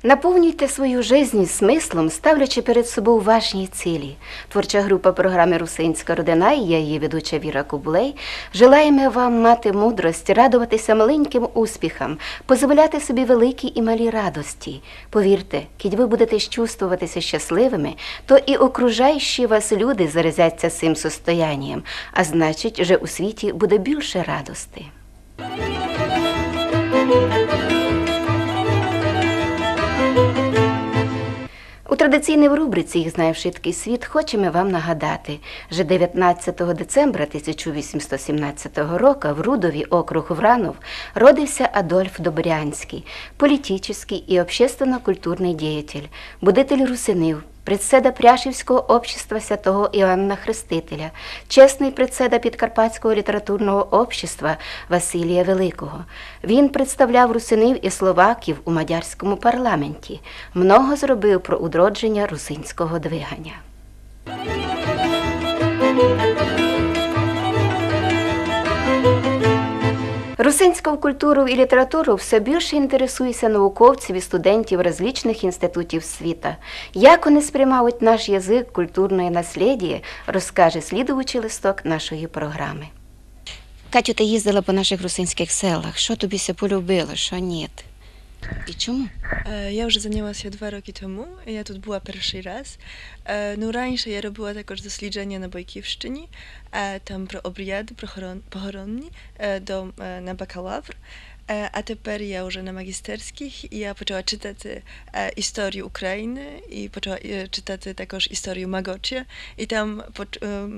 Наповнюйте свою жизнь смислом, ставлячи перед собою важні цілі. Творча група програми «Русинська родина» і я, її ведуча Віра Кобулей, желаємо вам мати мудрость, радуватися маленьким успіхам, дозволяти собі великі і малі радості. Повірте, коли ви будете чувствуватися щасливими, то і окружаючі вас люди заразяться цим состоянням, а значить, вже у світі буде більше радости. У традиційній рубриці «Їх знає швидкий світ» хочемо вам нагадати, що 19 децембра 1817 року в Рудові, округ Вранов, родився Адольф Добрянський, політичний і общественно-культурний діятель, будитель русинів, председа Пряшівського общества святого Іоанна Хрестителя, чесний председа Підкарпатського літературного общества Василія Великого. Він представляв русинів і словаків у мадярському парламенті. Много зробив про удродження русинського двигання. Русинською культурою і літературою все більше інтересуються науковців і студентів различних інститутів світа. Як вони сприймають наш язик, культурне наслідя, розкаже слідуючий листок нашої програми. Катю, ти їздила по наших русинських селах. Що тобі ся полюбило, що ні? І чому? Я вже зайнялася 2 роки тому, я тут була перший раз. Ну, раніше я робила також дослідження на Бойківщині, там про обряди похоронні на бакалавр. А тепер я вже на магістерських, і я почала читати історію України, і почала читати також історію Магочія, і там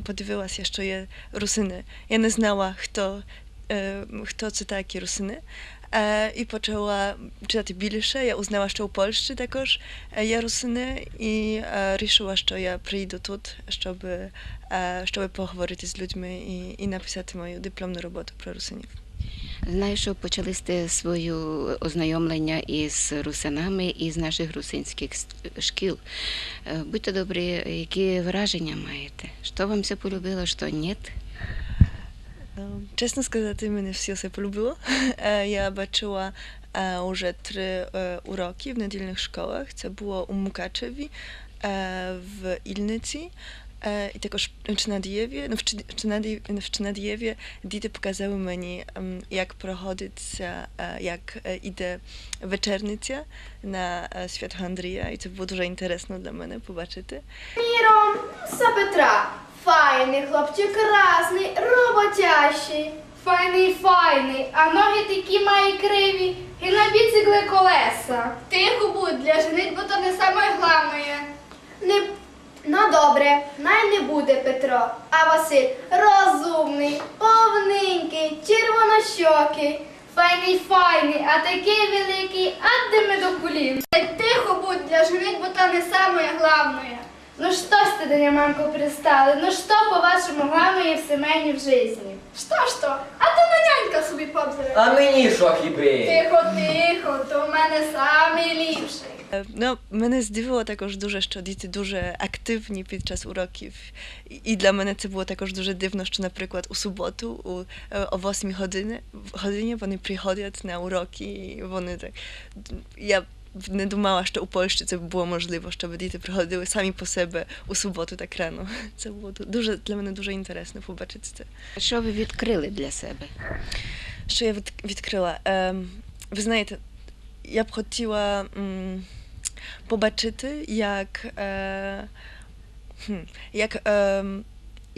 подивилася, що є русини. Я не знала, хто це такі русини. І почала читати більше. Я узнала, що у Польщі також є русини, і вирішила, що я прийду тут, щоб поговорити з людьми і написати мою дипломну роботу про русинів. Знаю, що почали сте своє ознайомлення із русинами із наших русинських шкіл. Будьте добрі, які враження маєте? Що вам все полюбило, що ні? Чесно сказати, мене все полюбило. Я бачила вже 3 уроки в недільних школах. Це було у Мукачеві, в Ільниці і також в Чинадієві. В Чинадієві діти показали мені, як проходиться, як іде вечерниця на Святого Андрія. І це було дуже інтересно для мене побачити. Міром за Петра. Файний хлопчик, разний, роботящий. Файний, а ноги такі має криві, і на біцикли колеса. Тихо будь, для женить, бо то не саме головне. Ну добре, най не буде Петро, а Василь розумний, повненький, червонощокий. Файний, а такий великий, ад де ми до колін. Тихо будь, для женить, бо то не саме головне. Ну что ж ты, Даня, мамку, пристали? Ну что, по-вашему, главное в сімейні в житті? Що? А то на нянька собі побзере. А мені що хіби? Тихо, то в мене самий ліпший. Ну, мене здивило також дуже, що діти дуже активні під час уроків. І для мене це було також дуже дивно, що, наприклад, у суботу о 8 годині вони приходять на уроки, і вони так... Я не думала, що у Польщі це було можливо, щоб діти приходили самі по себе у суботу так рано. Це було для мене дуже інтересно побачити це. Що ви відкрили для себе? Що я відкрила? Ви знаєте, я б хотіла побачити,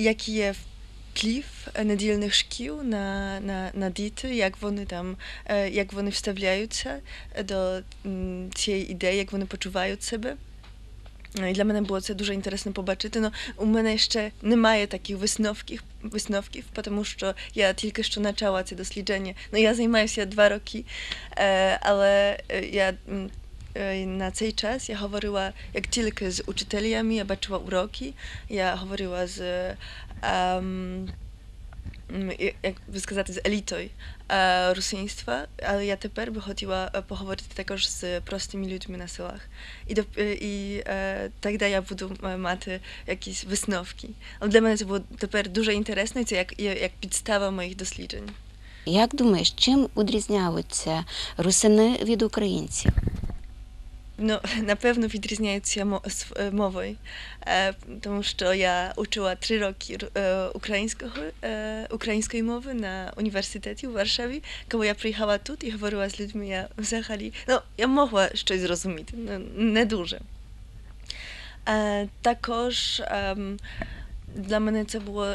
як є вплив недільних шкіл на діти, як вони вставляються до цієї ідеї, як вони почувають себе. І для мене було це дуже інтересно побачити. Но у мене ще немає таких висновків, тому що я тільки що почала це дослідження. Ну, я займаюся 2 роки, але на цей час я говорила як тільки з учителями, я бачила уроки, я говорила з як би сказати, з елітою русинства, але я тепер би хотіла поговорити також з простими людьми на селах. І тоді я буду мати якісь висновки. Але для мене це було тепер дуже інтересно, і це як підстава моїх досліджень. Як думаєш, чим відрізняються русини від українців? No, na pewno відрізняються мовою, тому що я учила 3 роки української мови на університеті у Варшаві. Коли я приїхала тут і говорила з людьми, я взагалі, я могла щось зрозуміти, не дуже. Також для мене це було,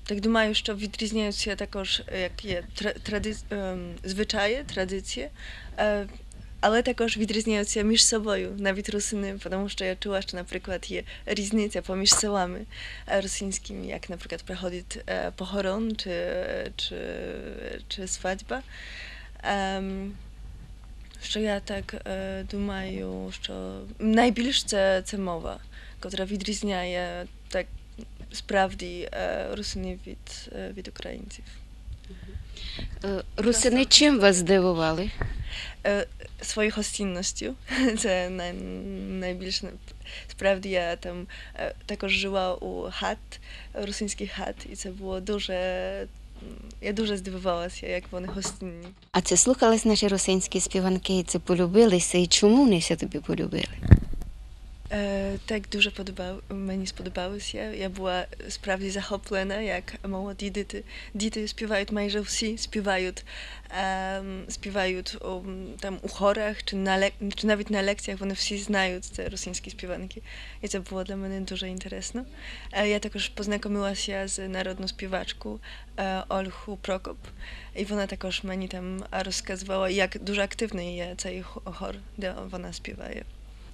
так думаю, що відрізняються також, як є звичаї, традиції, але також відрізняються між собою, навіть русини, тому що я чула, що, наприклад, є різниця поміж селами російськими, як, наприклад, проходить похорон чи свадьба. Що я так думаю, що найбільш це мова, яка відрізняє так справді русинів від українців. Русини чим вас здивували? Своєю гостинністю. Це найбільше. Справді я там також жила у русинських хат, і це було дуже. Я дуже здивувалася, як вони гостинні. А це слухались наші русинські співанки, і це полюбилися, і чому вони все тобі полюбили? Так дуже мені сподобалося. Я була справді захоплена, як молоді діти. Діти співають, майже всі співають там у хорах, чи навіть на лекціях, вони всі знають, це російські співанки. І це було для мене дуже інтересно. Я також познайомилася з народною співачкою Ольгою Прокоп. І вона також мені там розказувала, як дуже активний є цей хор, де вона співає.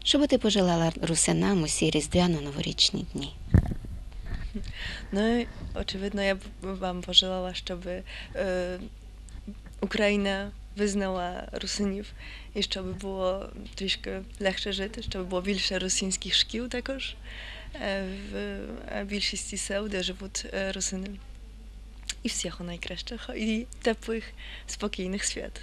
Що би ти пожелала русинам у ці різдвяно-новорічні дні? Ну, очевидно, я б вам пожелала, щоб Україна визнала русинів і щоб було трішки легше жити, щоб було більше русинських шкіл також в більшості сел, де живуть русини. І всього найкращого, і теплих, спокійних свят.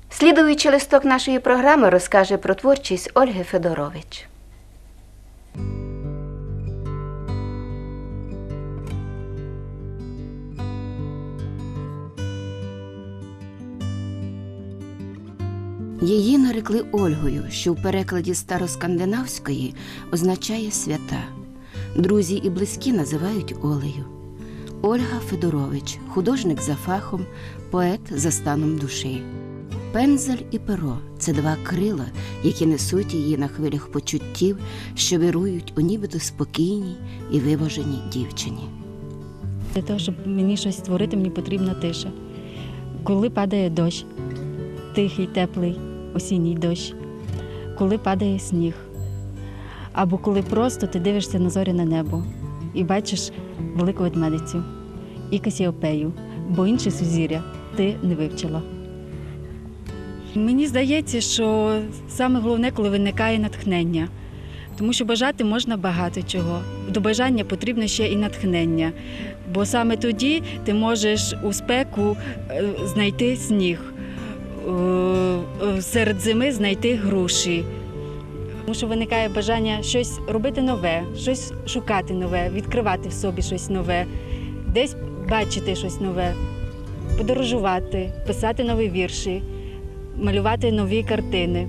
Слідуючий листок нашої програми розкаже про творчість Ольги Федорович. Її нарекли Ольгою, що в перекладі староскандинавської означає «свята». Друзі і близькі називають Олею. Ольга Федорович – художник за фахом, поет за станом душі. Пензель і перо – це два крила, які несуть її на хвилях почуттів, що вирують у нібито спокійній і виваженій дівчині. Для того, щоб мені щось створити, мені потрібна тиша. Коли падає дощ, тихий, теплий, осінній дощ, коли падає сніг, або коли просто ти дивишся на зоряне небо і бачиш велику ведмедицю і Касіопею, бо інші сузір'я ти не вивчила. Мені здається, що саме головне, коли виникає натхнення. Тому що бажати можна багато чого. До бажання потрібно ще і натхнення. Бо саме тоді ти можеш у спеку знайти сніг, серед зими знайти груші. Тому що виникає бажання щось робити нове, щось шукати нове, відкривати в собі щось нове, десь бачити щось нове, подорожувати, писати нові вірші, малювати нові картини,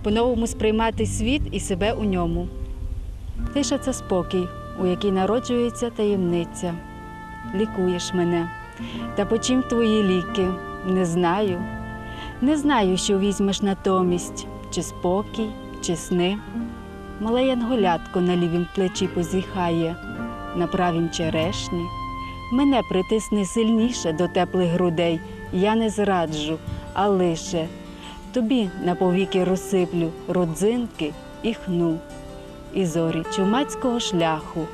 по-новому сприймати світ і себе у ньому. Тиша – це спокій, у якій народжується таємниця. Лікуєш мене. Та по чим твої ліки? Не знаю. Не знаю, що візьмеш натомість. Чи спокій, чи сни. Мале янголятко на лівім плечі позіхає, на правім черешні. Мене притисни сильніше до теплих грудей. Я не зраджу, а лише тобі на повіки розсиплю родзинки і хну. І зорі чумацького шляху,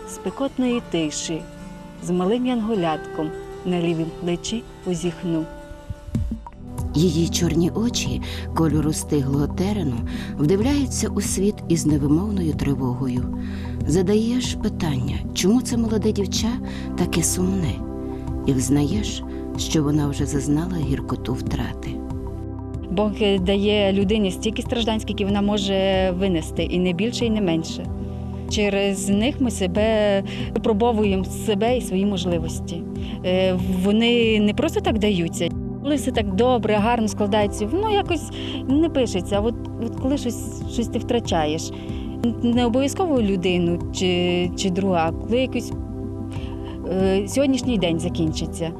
спекотної тиші, з малим янголятком на лівім плечі позіхну. Її чорні очі кольору стиглого терену вдивляються у світ із невимовною тривогою. Задаєш питання, чому це молоде дівча таке сумне? І взнаєш, що вона вже зазнала гіркоту втрати. Бог дає людині стільки страждань, скільки вона може винести, і не більше, і не менше. Через них ми себе випробовуємо себе і свої можливості. Вони не просто так даються. Коли все так добре, гарно складається, воно якось не пишеться. А от коли щось ти втрачаєш, не обов'язково людину чи друга, коли якось сьогоднішній день закінчиться,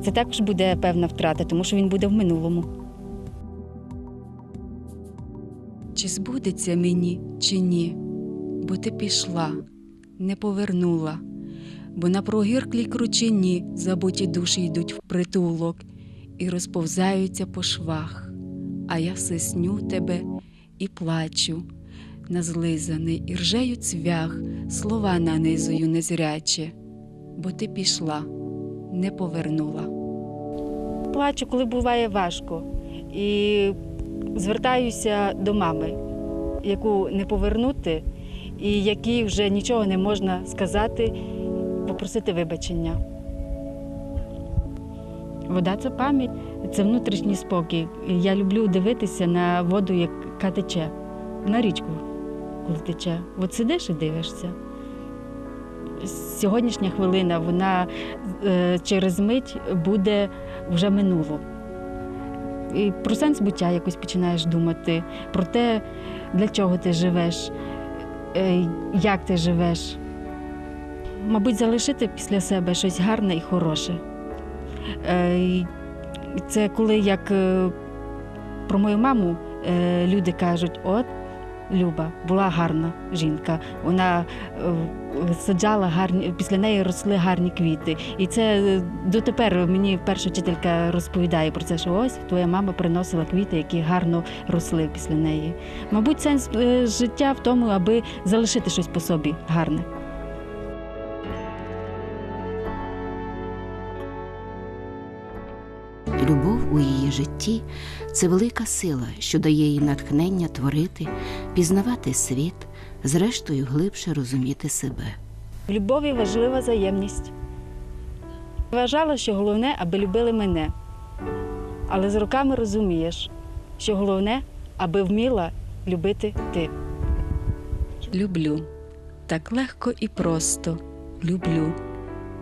це також буде певна втрата, тому що він буде в минулому. Чи збудеться мені, чи ні? Бо ти пішла, не повернула, бо на прогірклій кручині забуті душі йдуть в притулок і розповзаються по швах, а я все сню тебе і плачу, на злизаний іржею цвях слова нанизую незряче, бо ти пішла, не повернула. Плачу, коли буває важко, і звертаюся до мами, яку не повернути, і якій вже нічого не можна сказати, попросити вибачення. Вода – це пам'ять, це внутрішній спокій. Я люблю дивитися на воду, яка тече, на річку, коли тече. От сидиш і дивишся. Сьогоднішня хвилина, вона через мить буде вже минуло. І про сенс буття якось починаєш думати, про те, для чого ти живеш, як ти живеш. Мабуть, залишити після себе щось гарне і хороше. Це коли, як про мою маму, люди кажуть, от, Люба була гарна жінка, вона саджала гарні, після неї росли гарні квіти. І це дотепер мені перша вчителька розповідає про це, що ось твоя мама приносила квіти, які гарно росли після неї. Мабуть, сенс життя в тому, аби залишити щось по собі гарне. Любов у її житті – це велика сила, що дає їй натхнення творити, пізнавати світ, зрештою глибше розуміти себе. В любові важлива взаємність. Вважала, що головне, аби любили мене. Але з роками розумієш, що головне, аби вміла любити ти. Люблю, так легко і просто, люблю,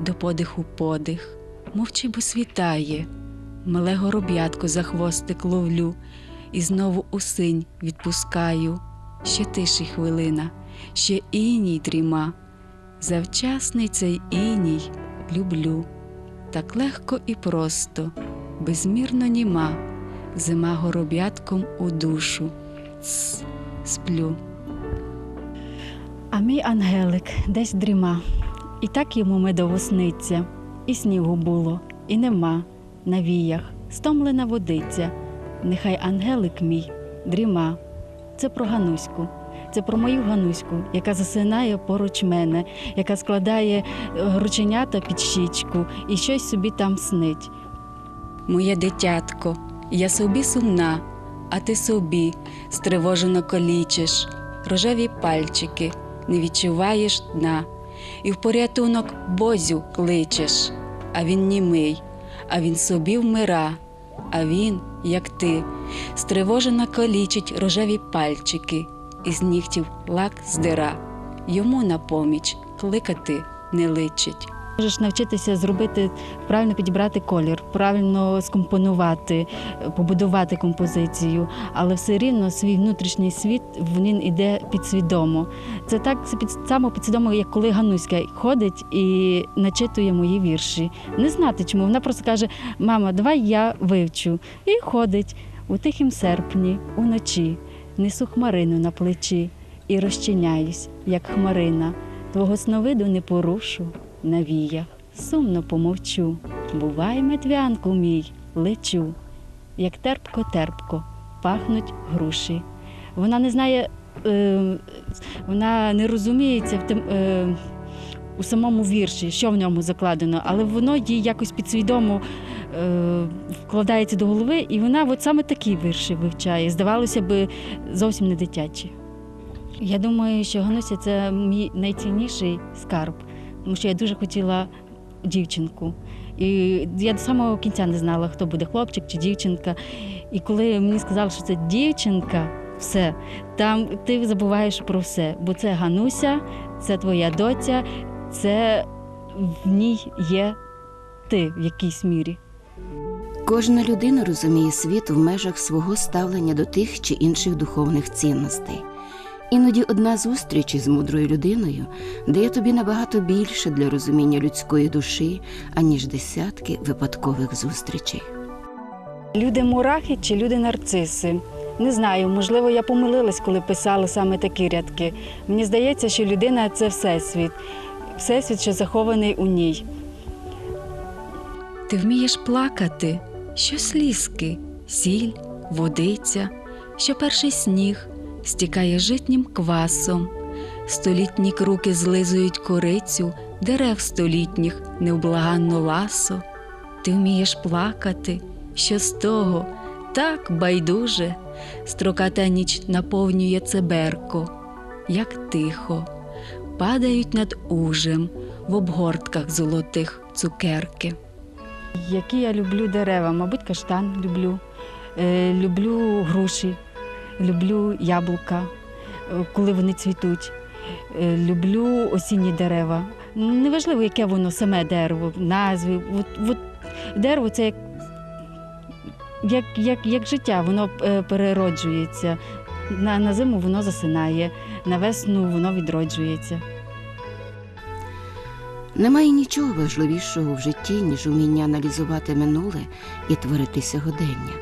до подиху подих, мовчи, бо світає, мале гороб'ятко за хвостик ловлю і знову у синь відпускаю. Ще тиші хвилина, ще іній дріма, завчасний цей іній люблю, так легко і просто, безмірно німа, зима гороб'ятком у душу, сплю. А мій ангелик десь дріма, і так йому медово сниться, і снігу було, і нема, на віях стомлена водиця, нехай ангелик мій дріма. Це про Гануську, це про мою Гануську, яка засинає поруч мене, яка складає рученята під щічку і щось собі там снить. Моє дитятко, я собі сумна, а ти собі стривожено колічиш, рожеві пальчики, не відчуваєш дна, і в порятунок Бозю кличеш, а він німий, а він собі вмира, а він, як ти, стривожено колічить рожеві пальчики, із нігтів лак здира, йому на поміч кликати не личить. Можеш навчитися зробити, правильно підібрати колір, правильно скомпонувати, побудувати композицію, але все рівно свій внутрішній світ, він іде підсвідомо. Це так само підсвідомо, як коли Гануська ходить і начитує мої вірші. Не знати чому, вона просто каже, мама, давай я вивчу. І ходить у тихім серпні, уночі, несу хмарину на плечі і розчиняюсь, як хмарина, твого сновиду не порушу. На віях сумно помовчу, бувай, медвянку мій, лечу, як терпко-терпко пахнуть груші. Вона не знає, вона не розуміється у самому вірші, що в ньому закладено, але воно їй якось підсвідомо вкладається до голови, і вона от саме такі вірші вивчає. Здавалося б, зовсім не дитячі. Я думаю, що Гануся – це мій найцінніший скарб. Тому що я дуже хотіла дівчинку. І я до самого кінця не знала, хто буде, хлопчик чи дівчинка. І коли мені сказали, що це дівчинка, все. Там ти забуваєш про все, бо це Гануся, це твоя доця, це в ній є ти в якійсь мірі. Кожна людина розуміє світ в межах свого ставлення до тих чи інших духовних цінностей. Іноді одна зустріч із мудрою людиною дає тобі набагато більше для розуміння людської душі, аніж десятки випадкових зустрічей. Люди-мурахи чи люди-нарциси? Не знаю, можливо, я помилилась, коли писала саме такі рядки. Мені здається, що людина – це всесвіт. Всесвіт, що захований у ній. Ти вмієш плакати, що слізки, сіль, водиця, що перший сніг стікає житнім квасом. Столітні круки злизують корицю дерев столітніх, невблаганно ласо. Ти вмієш плакати, що з того, так байдуже, строката ніч наповнює цеберко, як тихо, падають над ужем в обгортках золотих цукерки. Які я люблю дерева? Мабуть, каштан люблю. Люблю груші, люблю яблука, коли вони цвітуть. Люблю осінні дерева. Неважливо, яке воно саме дерево, назві. Дерево – це як життя, воно перероджується. На зиму воно засинає, на весну воно відроджується. Немає нічого важливішого в житті, ніж уміння аналізувати минуле і творити сьогодення.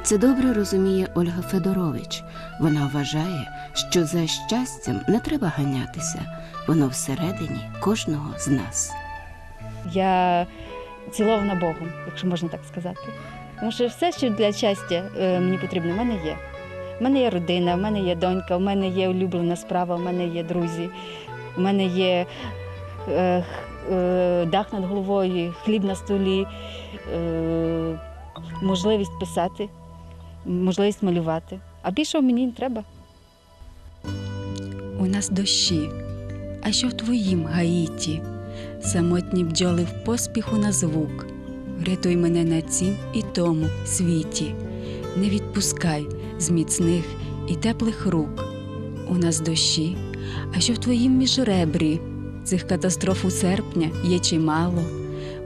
Це добре розуміє Ольга Федорович. Вона вважає, що за щастям не треба ганятися, воно всередині кожного з нас. Я цілована Богом, якщо можна так сказати. Тому що все, що для щастя мені потрібно, в мене є. В мене є родина, в мене є донька, в мене є улюблена справа, в мене є друзі, в мене є дах над головою, хліб на столі, можливість писати, можливість малювати. А більшого мені не треба. У нас дощі, а що в твоїм Гаїті? Самотні бджоли в поспіху на звук. Врятуй мене на цім і тому світі. Не відпускай з міцних і теплих рук. У нас дощі, а що в твоїм міжребрі? Цих катастроф у серпня є чимало.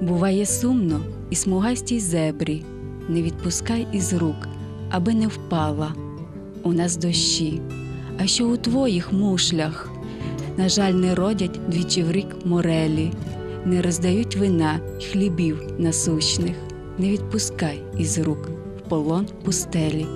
Буває сумно і смугастій зебрі. Не відпускай із рук, аби не впала. У нас дощі, а що у твоїх мушлях? На жаль, не родять двічі в рік морелі, не роздають вина й хлібів насущних. Не відпускай із рук в полон пустелі.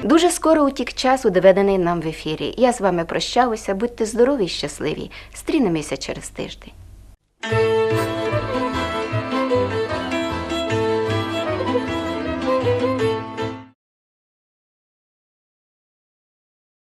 Дуже скоро утік час, доведений нам в ефірі. Я з вами прощаюся, будьте здорові й щасливі. Стрінемося через тиждень.